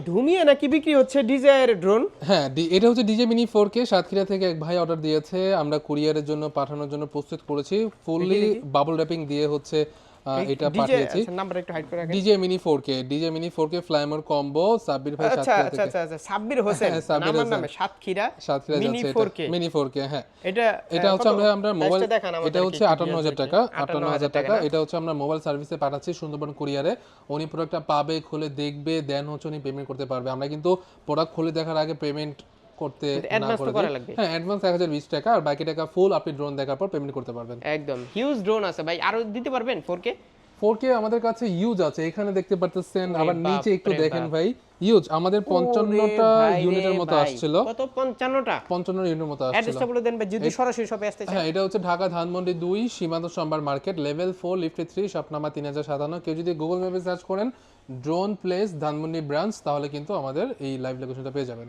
ধুমিয়ে নাকি বিক্রি হচ্ছে ডিজায়ার ড্রোন? হ্যাঁ, এটা হচ্ছে ডিজে মিনি 4K সাতক্ষীরা থেকে এক ভাই অর্ডার দিয়েছে, আমরা কুরিয়ারের জন্য পাঠানোর জন্য প্রস্তুত করেছি। ফুললি বাবল র‍্যাপিং দিয়ে হচ্ছে এটা ডিজে পাঠিয়েছি। আচ্ছা নাম্বার একটু হাইড করে রাখেন। DJ mini 4K Fly More combo Sabbir ভাই আচ্ছা সাতক্ষীরা আচ্ছা থেকে। আচ্ছা আচ্ছা সাব্বির হোসেন আমার নামে Satkhira mini 4K mini 4K হ্যাঁ। এটা এটা হচ্ছে আমরা মোবাইল, দেখান আমাদের এটা হচ্ছে 58000 টাকা, 58000 টাকা। এটা হচ্ছে আমরা মোবাইল সার্ভিসে পাঠাচ্ছি সুন্দরবন কুরিয়ারে। উনি প্রোডাক্টটা পাবে, খুলে দেখবে, দেন হচ্ছে উনি পেমেন্ট করতে পারবে। আমরা কিন্তু প্রোডাক্ট খুলে দেখার আগে পেমেন্ট করতে না করে দিই। হ্যাঁ, অ্যাডভান্স 1020 টাকা আর বাকি টাকা ফুল আপনি ড্রোন দেখার পর পেমেন্ট করতে পারবেন। একদম হিউজ ড্রোন আছে ভাই, আরো দিতে পারবেন 4K? 4K আমাদের কাছে ইউজ আছে, এখানে দেখতে পারতেছেন। আবার নিচে একটু দেখেন ভাই, ইউজ আমাদের 55টা ইউনিটের মতো আসছিল। কত 55টা? 55 ইউনিটের মতো আসছিল। অ্যাড্রেসটা বলে দেন ভাই যদি সরাসরি শপে আসতে চান। হ্যাঁ, এটা হচ্ছে ঢাকা ধানমন্ডি 2 সীমান্ত সম্ভার market, level 4 lift 3, shop number 3057। কেউ যদি গুগল ম্যাপে সার্চ করেন ড্রোন প্লেস ধানমন্ডি ব্রাঞ্চ, তাহলে কিন্তু আমাদের এই লাইভ লোকেশনটা পেয়ে যাবেন।